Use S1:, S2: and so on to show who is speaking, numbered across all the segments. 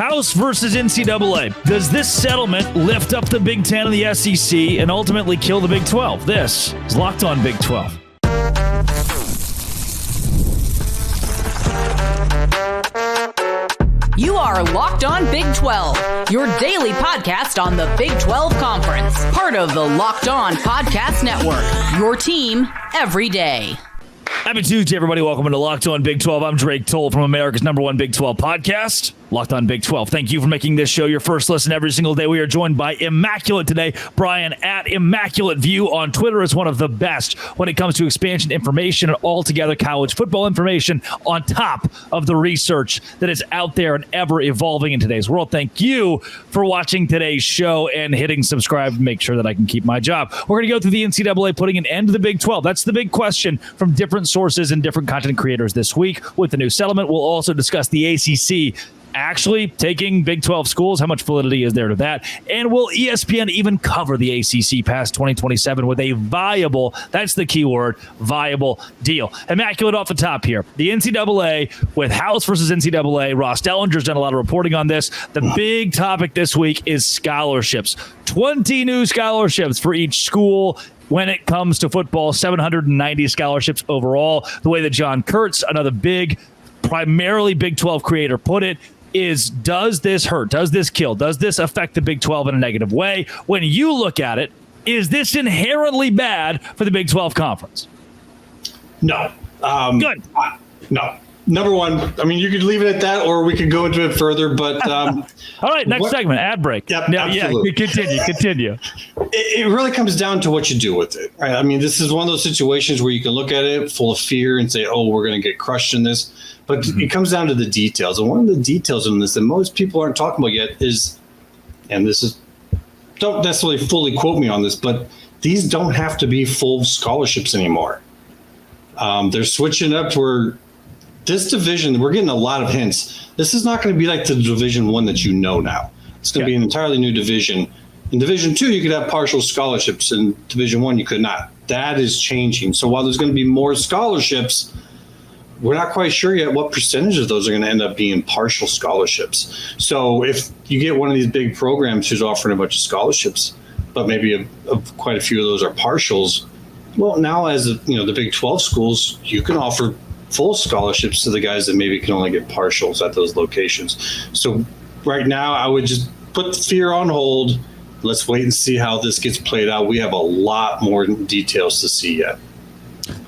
S1: House versus NCAA. Does this settlement lift up the Big Ten and the SEC and ultimately kill the Big 12? This is Locked On Big 12.
S2: You are Locked On Big 12, your daily podcast on the Big 12 Conference. Part of the Locked On Podcast Network, your team every day.
S1: Happy Tuesday, everybody. Welcome into Locked On Big 12. I'm Drake Toll from America's #1 Big 12 podcast, Locked On Big 12. Thank you for making this show your first listen every single day. We are joined by Immaculate today. Brian at Immaculate View on Twitter is one of the best when it comes to expansion information and altogether college football information on top of the research that is out there and ever evolving in today's world. Thank you for watching today's show and hitting subscribe to make sure that I can keep my job. We're going to go through the NCAA putting an end to the Big 12. That's the big question from different sources and different content creators this week with the new settlement. We'll also discuss the ACC actually taking Big 12 schools. How much validity is there to that? And will ESPN even cover the ACC past 2027 with a viable, that's the key word, viable deal? Immaculate off the top here. The NCAA with House versus NCAA. Ross Dellinger's done a lot of reporting on this. The big topic this week is scholarships. 20 new scholarships for each school. When it comes to football, 790 scholarships overall. The way that John Kurtz, another big, primarily Big 12 creator, put it is, does this hurt? Does this kill? Does this affect the Big 12 in a negative way? When you look at it, is this inherently bad for the Big 12 conference?
S3: No.
S1: Good.
S3: No. Number one, I mean, you could leave it at that, or we could go into it further, but...
S1: all right, next segment, ad break.
S3: Yep,
S1: absolutely. Continue.
S3: It really comes down to what you do with it, right? I mean, this is one of those situations where you can look at it full of fear and say, oh, we're going to get crushed in this. But it comes down to the details. And one of the details in this that most people aren't talking about yet is, and this is, don't necessarily fully quote me on this, but these don't have to be full scholarships anymore. They're switching up to where this division, we're getting a lot of hints. This is not going to be like the Division I that you know now. It's going to be an entirely new division. In Division II, you could have partial scholarships. In Division I, you could not. That is changing. So while there's going to be more scholarships, we're not quite sure yet what percentage of those are going to end up being partial scholarships. So if you get one of these big programs who's offering a bunch of scholarships, but maybe quite a few of those are partials, well, now as the Big 12 schools, you can offer full scholarships to the guys that maybe can only get partials at those locations. So right now, I would just put the fear on hold. Let's wait and see how this gets played out. We have a lot more details to see yet.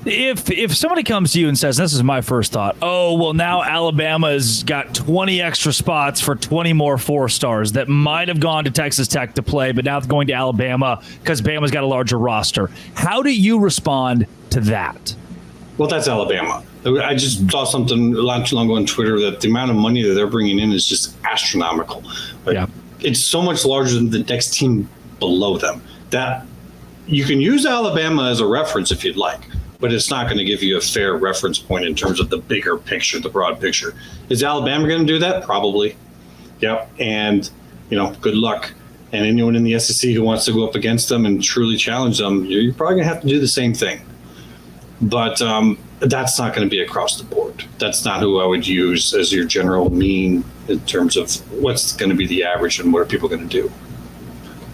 S1: If somebody comes to you and says, this is my first thought, oh, well, now Alabama's got 20 extra spots for 20 more 4-stars that might have gone to Texas Tech to play, but now they're going to Alabama because Bama's got a larger roster. How do you respond to that?
S3: Well, that's Alabama. I just saw something not too long ago on Twitter that the amount of money that they're bringing in is just astronomical. Yeah. It's so much larger than the next team below them that you can use Alabama as a reference if you'd like, but it's not going to give you a fair reference point in terms of the bigger picture, the broad picture. Is Alabama going to do that? Probably. Yep. And, good luck. And anyone in the SEC who wants to go up against them and truly challenge them, you're probably going to have to do the same thing. But that's not going to be across the board. That's not who I would use as your general mean in terms of what's going to be the average and what are people going to do.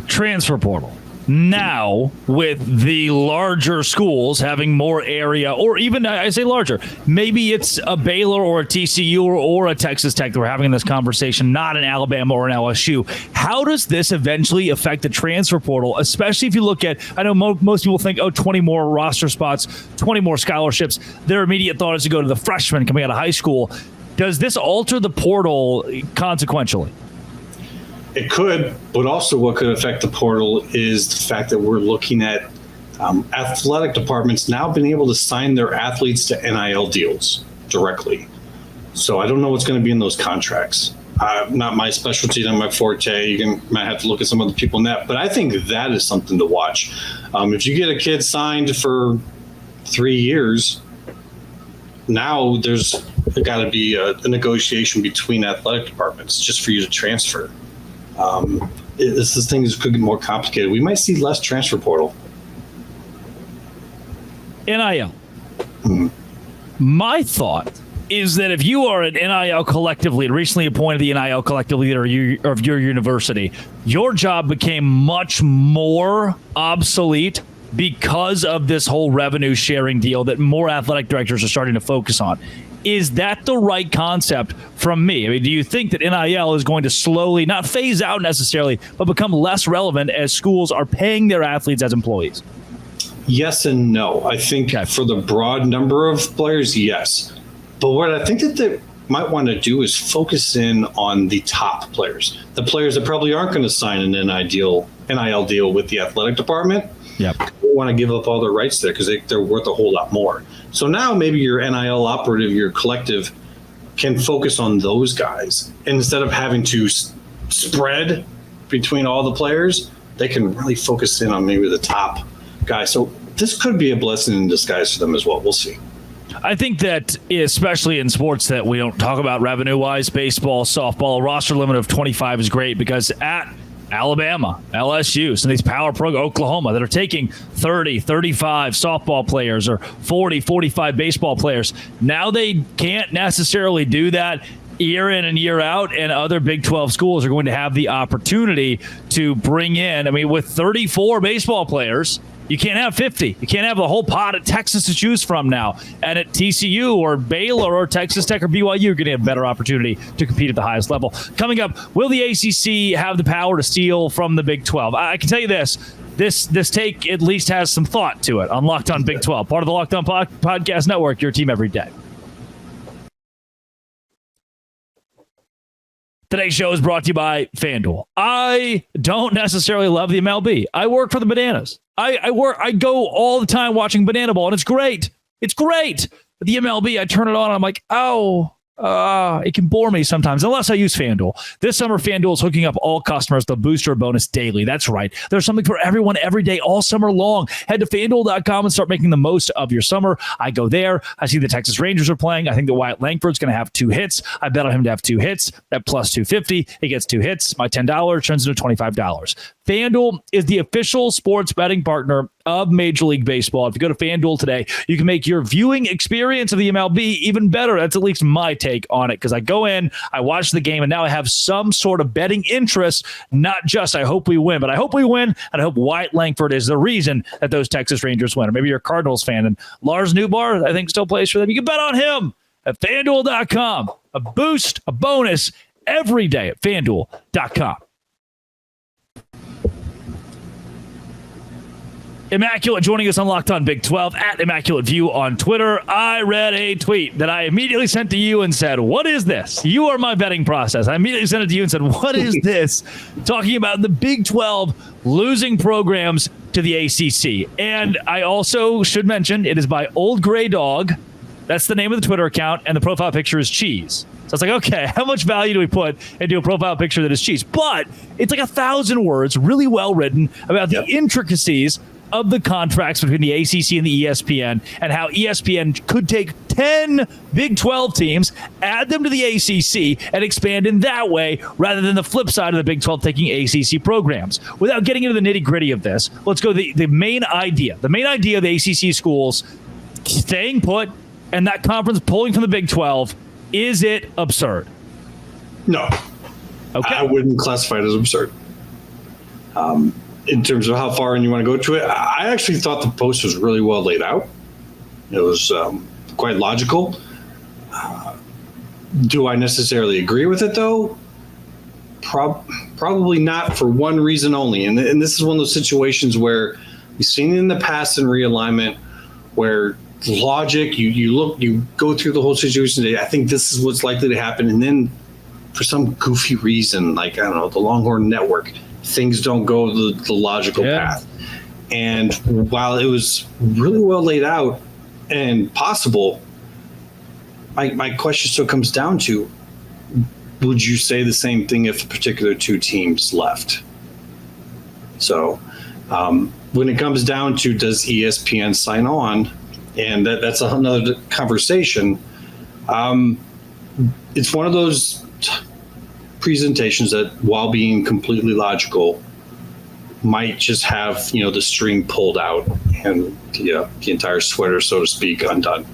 S1: Transfer portal. Now, with the larger schools having more area, or even, I say larger, maybe it's a Baylor or a TCU or a Texas Tech that we're having this conversation, not an Alabama or an LSU. How does this eventually affect the transfer portal, especially if you look at, I know most people think, 20 more roster spots, 20 more scholarships. Their immediate thought is to go to the freshmen coming out of high school. Does this alter the portal consequentially?
S3: It could, but also what could affect the portal is the fact that we're looking at athletic departments now being able to sign their athletes to NIL deals directly. So I don't know what's going to be in those contracts. Not my specialty, not my forte. You might have to look at some other people in that. But I think that is something to watch. If you get a kid signed for 3 years, now there's got to be a negotiation between athletic departments just for you to transfer. Things could get more complicated. We might see less transfer portal.
S1: NIL. My thought is that if you are an NIL collective leader, recently appointed the NIL collective leader of your university, your job became much more obsolete because of this whole revenue sharing deal that more athletic directors are starting to focus on. Is that the right concept from me? I mean, do you think that NIL is going to slowly, not phase out necessarily, but become less relevant as schools are paying their athletes as employees?
S3: Yes and no. I think for the broad number of players, yes. But what I think that they might want to do is focus in on the top players, the players that probably aren't going to sign an NIL deal with the athletic department.
S1: Yep.
S3: They want to give up all their rights there because they're worth a whole lot more. So now maybe your NIL operative, your collective, can focus on those guys. And instead of having to spread between all the players, they can really focus in on maybe the top guys. So this could be a blessing in disguise for them as well. We'll see.
S1: I think that especially in sports that we don't talk about revenue-wise, baseball, softball, a roster limit of 25 is great because at Alabama, LSU, some of these power programs, Oklahoma, that are taking 30, 35 softball players or 40, 45 baseball players. Now they can't necessarily do that year in and year out, and other Big 12 schools are going to have the opportunity to bring in, I mean, with 34 baseball players, you can't have 50. You can't have a whole pot at Texas to choose from now. And at TCU or Baylor or Texas Tech or BYU, you're going to have a better opportunity to compete at the highest level. Coming up, will the ACC have the power to steal from the Big 12? I can tell you this take at least has some thought to it on Locked On Big 12, part of the Locked On Podcast Network, your team every day. Today's show is brought to you by FanDuel. I don't necessarily love the MLB. I work for the Bananas. I go all the time watching Banana Ball, and it's great. It's great. But the MLB, I turn it on, and I'm like, it can bore me sometimes, unless I use FanDuel. This summer, FanDuel is hooking up all customers with a booster bonus daily. That's right. There's something for everyone every day, all summer long. Head to FanDuel.com and start making the most of your summer. I go there. I see the Texas Rangers are playing. I think that Wyatt Langford's going to have 2 hits. I bet on him to have 2 hits. At plus 250, he gets 2 hits. My $10 turns into $25. FanDuel is the official sports betting partner of Major League Baseball. If you go to FanDuel today, you can make your viewing experience of the MLB even better. That's at least my take on it, because I go in, I watch the game, and now I have some sort of betting interest, not just I hope we win, but I hope we win, and I hope Wyatt Langford is the reason that those Texas Rangers win. Or maybe you're a Cardinals fan, and Lars Newbar, I think, still plays for them. You can bet on him at FanDuel.com. A boost, a bonus every day at FanDuel.com. Immaculate joining us on Locked On Big 12 at Immaculate View on Twitter. I read a tweet that I immediately sent to you and said, what is this? You are my vetting process. I immediately sent it to you and said, what is this? Talking about the Big 12 losing programs to the ACC. And I also should mention it is by Old Gray Dog. That's the name of the Twitter account, and the profile picture is cheese. So it's like, okay, how much value do we put into a profile picture that is cheese? But it's like 1,000 words, really well written about the intricacies of the contracts between the ACC and the ESPN, and how ESPN could take 10 Big 12 teams, add them to the ACC, and expand in that way, rather than the flip side of the Big 12 taking ACC programs. Without getting into the nitty-gritty of this, let's go to the main idea. The main idea of the ACC schools staying put and that conference pulling from the Big 12, is it absurd?
S3: No. Okay. I wouldn't classify it as absurd. In terms of how far in you want to go to it, I actually thought the post was really well laid out. It was quite logical. Do I necessarily agree with it, though? Probably not, for one reason only. And this is one of those situations where we've seen it in the past in realignment, where logic, you go through the whole situation. I think this is what's likely to happen. And then for some goofy reason, like, I don't know, the Longhorn Network, things don't go the logical path. And while it was really well laid out and possible, my question still comes down to, would you say the same thing if a particular 2 teams left? So when it comes down to, does ESPN sign on? And that's another conversation. It's one of those presentations that, while being completely logical, might just have the string pulled out and the entire sweater, so to speak, undone.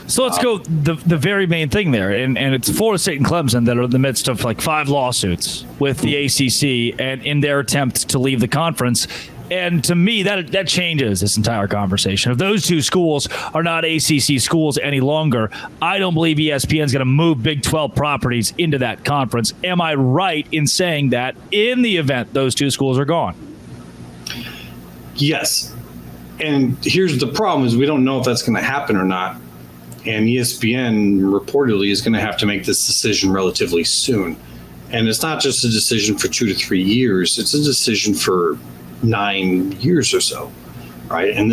S1: So let's go the very main thing there, and it's Florida State and Clemson that are in the midst of like 5 lawsuits with the ACC and in their attempt to leave the conference. And to me, that changes this entire conversation. If those 2 schools are not ACC schools any longer, I don't believe ESPN is going to move Big 12 properties into that conference. Am I right in saying that in the event those 2 schools are gone?
S3: Yes. And here's the problem is we don't know if that's going to happen or not. And ESPN reportedly is going to have to make this decision relatively soon. And it's not just a decision for 2 to 3 years. It's a decision for 9 years or so, right? And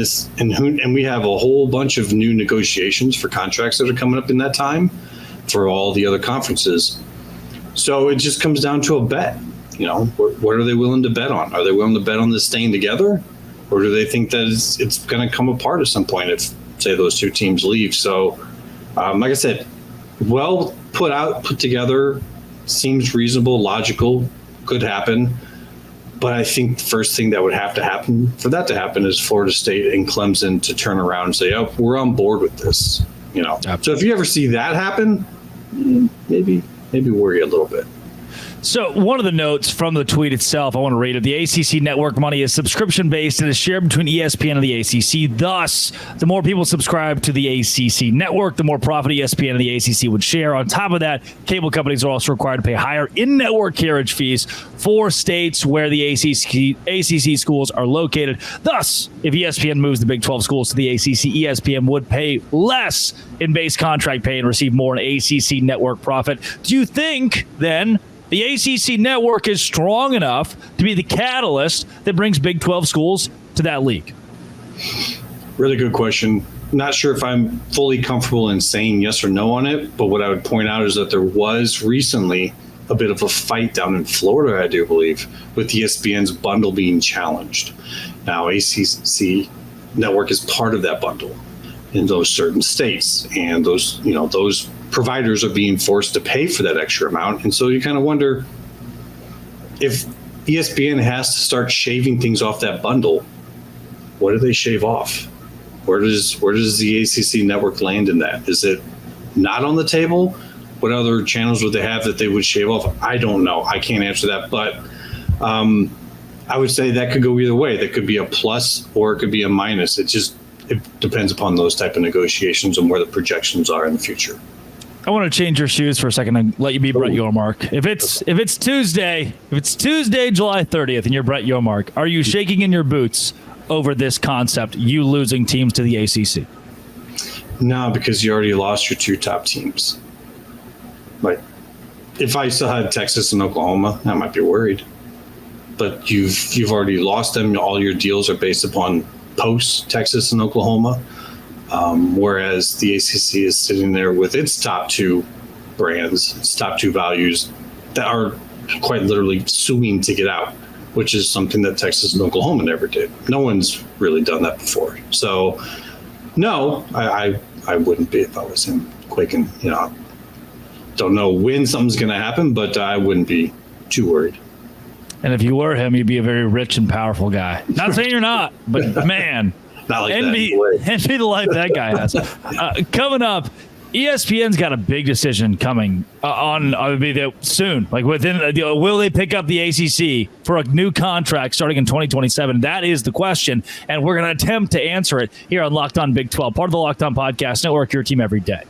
S3: we have a whole bunch of new negotiations for contracts that are coming up in that time for all the other conferences. So it just comes down to a bet. What are they willing to bet on? Are they willing to bet on this staying together, or do they think that it's going to come apart at some point if, say, those 2 teams leave? So, like I said, well put together, seems reasonable, logical, could happen. But I think the first thing that would have to happen for that to happen is Florida State and Clemson to turn around and say, "Oh, we're on board with this." So if you ever see that happen, maybe worry a little bit.
S1: So one of the notes from the tweet itself, I want to read it. The ACC network money is subscription-based and is shared between ESPN and the ACC. Thus, the more people subscribe to the ACC network, the more profit ESPN and the ACC would share. On top of that, cable companies are also required to pay higher in-network carriage fees for states where the ACC schools are located. Thus, if ESPN moves the Big 12 schools to the ACC, ESPN would pay less in base contract pay and receive more in ACC network profit. Do you think, then, the ACC network is strong enough to be the catalyst that brings Big 12 schools to that league?
S3: Really good question. Not sure if I'm fully comfortable in saying yes or no on it, but what I would point out is that there was recently a bit of a fight down in Florida, I do believe, with ESPN's bundle being challenged. Now, ACC network is part of that bundle in those certain states, and those providers are being forced to pay for that extra amount. And so you kind of wonder if ESPN has to start shaving things off that bundle, what do they shave off? Where does the ACC network land in that? Is it not on the table? What other channels would they have that they would shave off? I don't know. I can't answer that. But I would say that could go either way. That could be a plus or it could be a minus. It depends upon those type of negotiations and where the projections are in the future.
S1: I want to change your shoes for a second and let you be Brett Yormark. If it's Tuesday, July 30th, and you're Brett Yormark, are you shaking in your boots over this concept, you losing teams to the ACC?
S3: No, because you already lost your 2 top teams. Like, if I still had Texas and Oklahoma, I might be worried. But you've already lost them. All your deals are based upon post Texas and Oklahoma. Whereas the ACC is sitting there with its top 2 brands, its top 2 values that are quite literally suing to get out, which is something that Texas and Oklahoma never did. No one's really done that before. So, no, I wouldn't be if I was him. Quaking, don't know when something's going to happen, but I wouldn't be too worried.
S1: And if you were him, you'd be a very rich and powerful guy. Not saying you're not, but man.
S3: Not like
S1: envy the life that guy has. Coming up, ESPN's got a big decision coming soon. Like within, will they pick up the ACC for a new contract starting in 2027? That is the question, and we're going to attempt to answer it here on Locked On Big 12, part of the Locked On Podcast Network. Your team every day.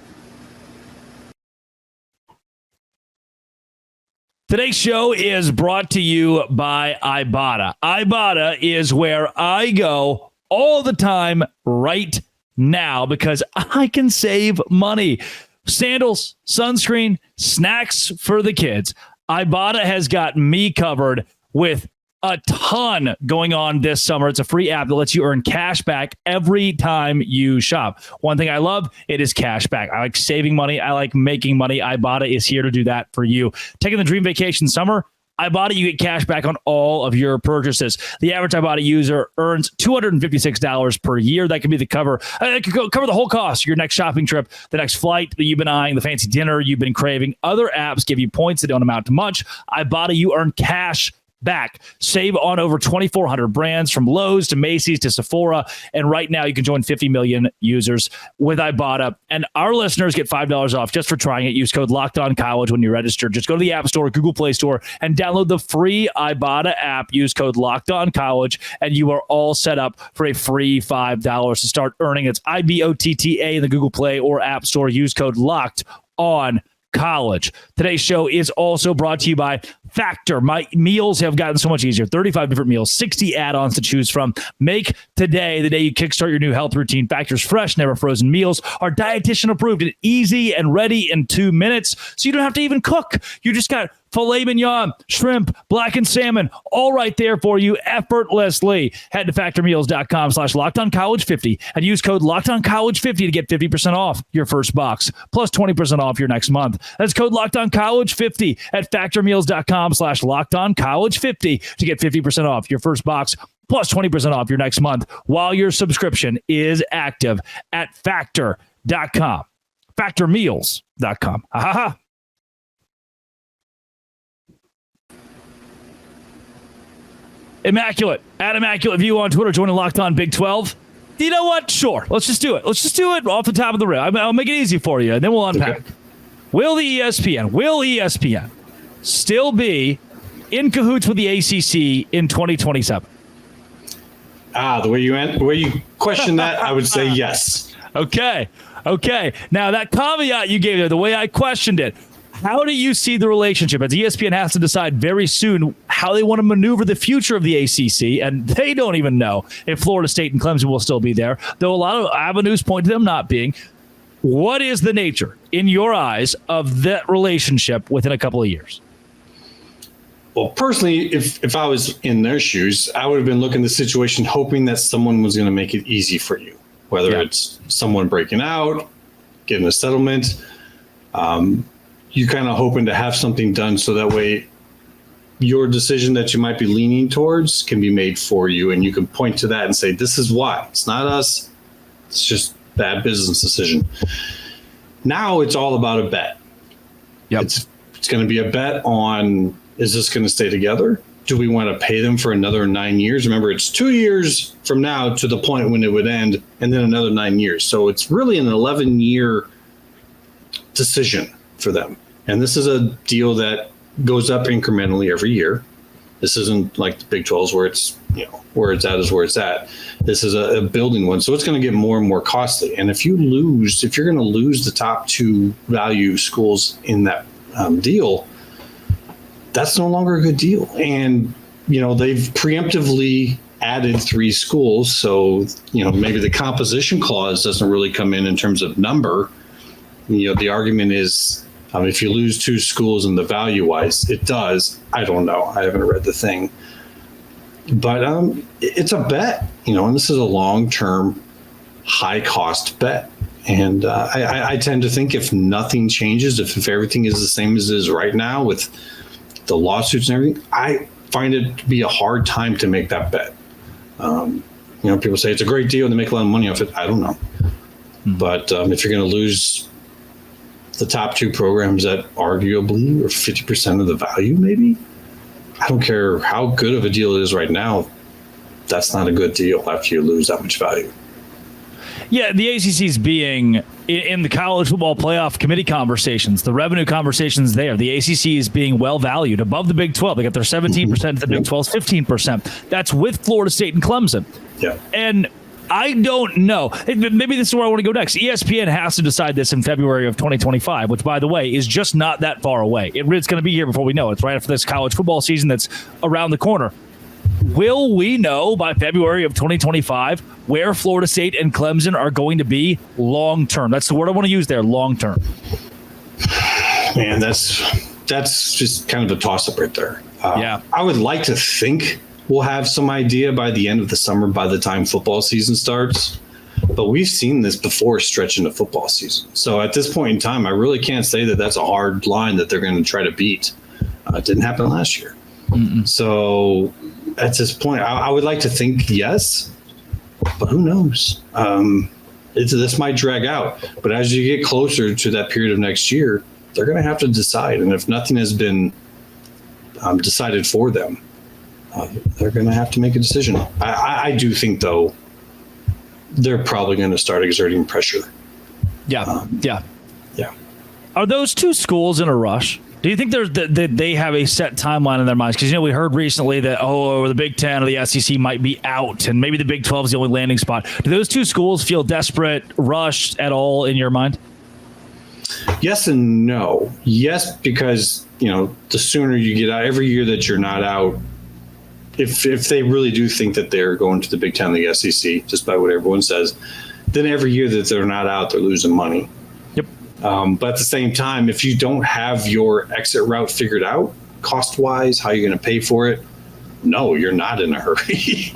S1: Today's show is brought to you by Ibotta. Ibotta is where I go all the time right now because I can save money. Sandals, sunscreen, snacks for the kids. Ibotta has got me covered with a ton going on this summer. It's a free app that lets you earn cash back every time you shop. One thing I love, it is cash back. I like saving money. I like making money. Ibotta is here to do that for you. Taking the dream vacation summer, Ibotta, you get cash back on all of your purchases. The average Ibotta user earns $256 per year. That could be cover the whole cost of your next shopping trip, the next flight that you've been eyeing, the fancy dinner you've been craving. Other apps give you points that don't amount to much. Ibotta, you earn cash back. Save on over 2,400 brands from Lowe's to Macy's to Sephora. And right now you can join 50 million users with Ibotta. And our listeners get $5 off just for trying it. Use code LOCKEDONCollege when you register. Just go to the App Store, Google Play Store, and download the free Ibotta app. Use code LOCKEDONCollege, and you are all set up for a free $5 to start earning. It's IBOTTA in the Google Play or App Store. Use code LOCKEDONCollege. Today's show is also brought to you by Factor. My meals have gotten so much easier. 35 different meals, 60 add-ons to choose from. Make today the day you kickstart your new health routine. Factor's fresh, never frozen meals are dietitian approved and easy and ready in 2 minutes. So you don't have to even cook. You just got filet mignon, shrimp, blackened salmon, all right there for you effortlessly. Head to factormeals.com/LockedOnCollege50 and use code LockedOnCollege50 to get 50% off your first box, plus 20% off your next month. That's code LockedOnCollege50 at factormeals.com/LockedOnCollege50 to get 50% off your first box, plus 20% off your next month while your subscription is active at factor.com. Factormeals.com. Ha ha ha. Immaculate, at Immaculate View on Twitter, joining Locked On Big 12. You know what? Sure. Let's just do it. Let's just do it off the top of the rim. I'll make it easy for you, and then we'll unpack. Okay. Will ESPN still be in cahoots with the ACC in 2027?
S3: The way you question that, I would say yes.
S1: Okay. Now, that caveat you gave there, the way I questioned it, how do you see the relationship? As ESPN has to decide very soon how they want to maneuver the future of the ACC, and they don't even know if Florida State and Clemson will still be there, though a lot of avenues point to them not being. What is the nature, in your eyes, of that relationship within a couple of years?
S3: Well, personally, if I was in their shoes, I would have been looking at the situation hoping that someone was going to make it easy for you, whether it's someone breaking out, getting a settlement. You're kind of hoping to have something done so that way your decision that you might be leaning towards can be made for you, and you can point to that and say, this is why. It's not us. It's just bad business decision. Now it's all about a bet.
S1: Yep.
S3: It's going to be a bet on, is this going to stay together? Do we want to pay them for another 9 years? Remember, it's 2 years from now to the point when it would end, and then another 9 years. So it's really an 11-year decision for them. And this is a deal that goes up incrementally every year. This isn't like the Big 12s where it's, where it's at is where it's at. This is a building one. So it's going to get more and more costly. And if you're going to lose the top two value schools in that deal, that's no longer a good deal. And, they've preemptively added 3 schools. So, maybe the composition clause doesn't really come in terms of number. The argument is, if you lose 2 schools in the value-wise, it does. I don't know. I haven't read the thing. But it's a bet, and this is a long-term, high-cost bet. And I tend to think if nothing changes, if everything is the same as it is right now with the lawsuits and everything, I find it to be a hard time to make that bet. People say it's a great deal and they make a lot of money off it. I don't know. But if you're going to lose the top 2 programs that arguably are 50% of the value, maybe, I don't care how good of a deal it is right now. That's not a good deal after you lose that much value.
S1: Yeah, the ACC's being in the college football playoff committee conversations, the revenue conversations there. The ACC is being well valued above the Big 12. They got their 17%, the Big 12's 15%. That's with Florida State and Clemson. Yeah. And I don't know. Maybe this is where I want to go next. ESPN has to decide this in February of 2025, which, by the way, is just not that far away. It's going to be here before we know it. It's right after this college football season that's around the corner. Will we know by February of 2025 where Florida State and Clemson are going to be long term? That's the word I want to use there, long term.
S3: Man, that's just kind of a toss-up right there.
S1: Yeah.
S3: I would like to think we'll have some idea by the end of the summer, by the time football season starts. But we've seen this before stretch into football season. So at this point in time, I really can't say that that's a hard line that they're going to try to beat. It didn't happen last year. So at this point, I would like to think yes, but who knows? This might drag out. But as you get closer to that period of next year, they're going to have to decide. And if nothing has been decided for them, they're going to have to make a decision. I do think, though, they're probably going to start exerting pressure.
S1: Yeah.
S3: Yeah.
S1: Are those two schools in a rush? Do you think that they have a set timeline in their minds? Because, we heard recently that, the Big Ten or the SEC might be out, and maybe the Big 12 is the only landing spot. Do those two schools feel desperate, rushed at all in your mind?
S3: Yes and no. Yes, because, the sooner you get out, every year that you're not out, if they really do think that they're going to the Big Ten and the SEC, just by what everyone says, then every year that they're not out, they're losing money.
S1: Yep.
S3: But at the same time, if you don't have your exit route figured out, cost-wise, how you're going to pay for it, no, you're not in a hurry.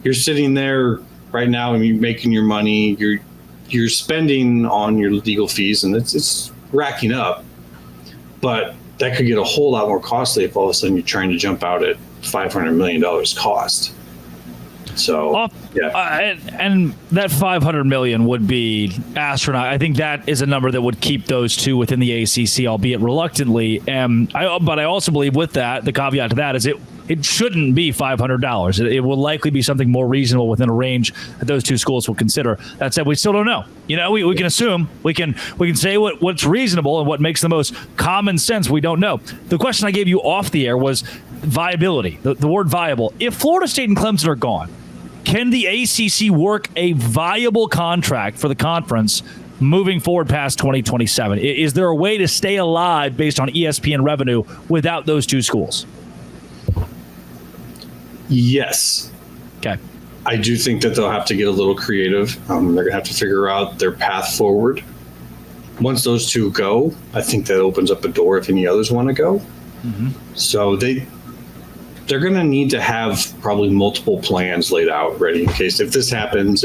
S3: You're sitting there right now and you're making your money. You're spending on your legal fees, and it's racking up. But that could get a whole lot more costly if all of a sudden you're trying to jump out at $500 million cost. So, yeah.
S1: And that $500 million would be astronaut. I think that is a number that would keep those two within the ACC, albeit reluctantly. But I also believe with that, the caveat to that is it shouldn't be $500. It will likely be something more reasonable within a range that those two schools will consider. That said, we still don't know. We can assume, we can say what's reasonable and what makes the most common sense. We don't know. The question I gave you off the air was viability, the word viable. If Florida State and Clemson are gone, can the ACC work a viable contract for the conference moving forward past 2027? Is there a way to stay alive based on ESPN revenue without those two schools?
S3: Yes.
S1: Okay.
S3: I do think that they'll have to get a little creative. They're going to have to figure out their path forward. Once those two go, I think that opens up a door if any others want to go. Mm-hmm. So they're going to need to have probably multiple plans laid out ready in case if this happens,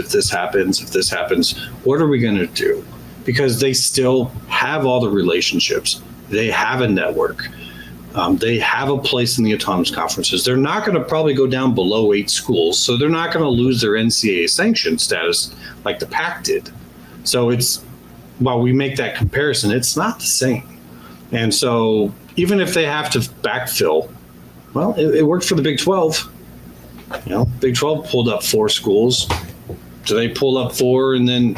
S3: what are we going to do? Because they still have all the relationships. They have a network. They have a place in the autonomous conferences. They're not going to probably go down below 8 schools, so they're not going to lose their NCAA sanctioned status like the PAC did. So while we make that comparison, it's not the same. And so even if they have to backfill, well, it worked for the Big 12. Big 12 pulled up 4 schools. Do they pull up 4 and then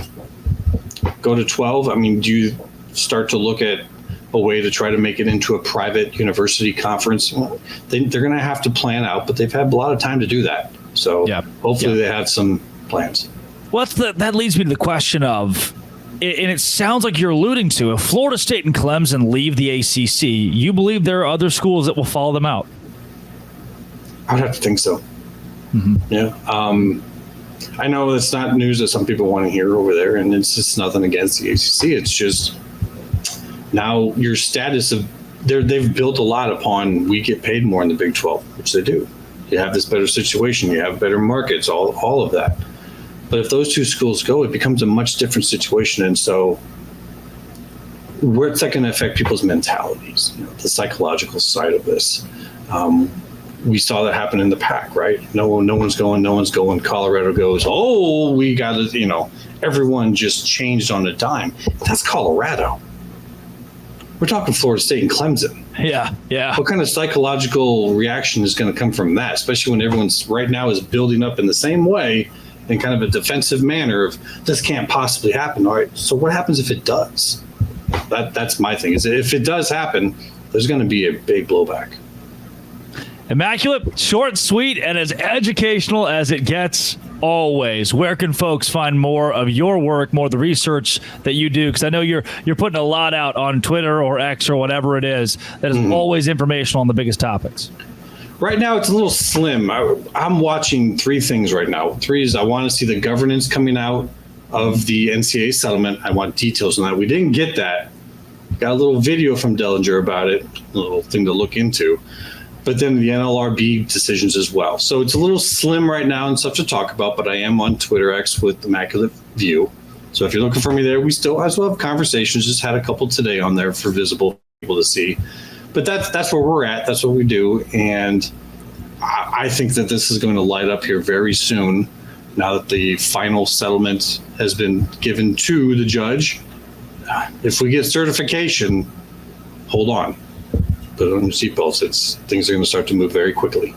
S3: go to 12? I mean, do you start to look at a way to try to make it into a private university conference? Well, they're going to have to plan out, but they've had a lot of time to do that. So hopefully they have some plans.
S1: Well, that leads me to the question of, and it sounds like you're alluding to, if Florida State and Clemson leave the ACC, you believe there are other schools that will follow them out?
S3: I would have to think so. Mm-hmm. Yeah. I know that's not news that some people want to hear over there, and it's just nothing against the ACC. It's just now your status of they've built a lot upon we get paid more in the Big 12, which they do. You have this better situation. You have better markets, all of that. But if those two schools go, it becomes a much different situation. And so where's that going to affect people's mentalities, the psychological side of this? We saw that happen in the PAC, right? No one's going. Colorado goes, we got to, everyone just changed on a dime. That's Colorado. We're talking Florida State and Clemson.
S1: Yeah.
S3: What kind of psychological reaction is going to come from that, especially when everyone's right now is building up in the same way in kind of a defensive manner of this can't possibly happen. All right, so what happens if it does? That's my thing, is if it does happen, there's going to be a big blowback.
S1: Immaculate, short, sweet, and as educational as it gets always. Where can folks find more of your work, more of the research that you do? Because I know you're putting a lot out on Twitter or X or whatever it is that is always informational on the biggest topics.
S3: Right now, it's a little slim. I'm watching 3 things right now. 3 is I want to see the governance coming out of the NCAA settlement. I want details on that. We didn't get that. Got a little video from Dellinger about it, a little thing to look into. But then the NLRB decisions as well. So it's a little slim right now and stuff to talk about, but I am on Twitter X with Immaculate View. So if you're looking for me there, I still have conversations. Just had a couple today on there for visible people to see. But that's where we're at. That's what we do. And I think that this is going to light up here very soon now that the final settlement has been given to the judge. If we get certification, hold on. put on your seatbelts. Things are going to start to move very quickly.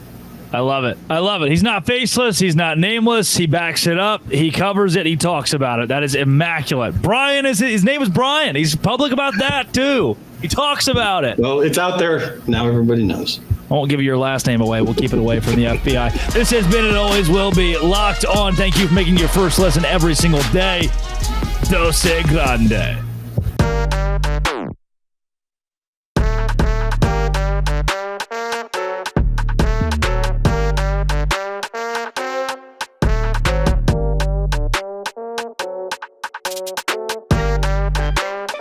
S1: I love it. I love it. He's not faceless. He's not nameless. He backs it up. He covers it. He talks about it. That is immaculate. Brian his name is Brian. He's public about that too. He talks about it.
S3: Well, it's out there now. Everybody knows.
S1: I won't give you your last name away. We'll keep it away from the FBI. This has been and always will be Locked On. Thank you for making your first listen every single day. Dose Grande.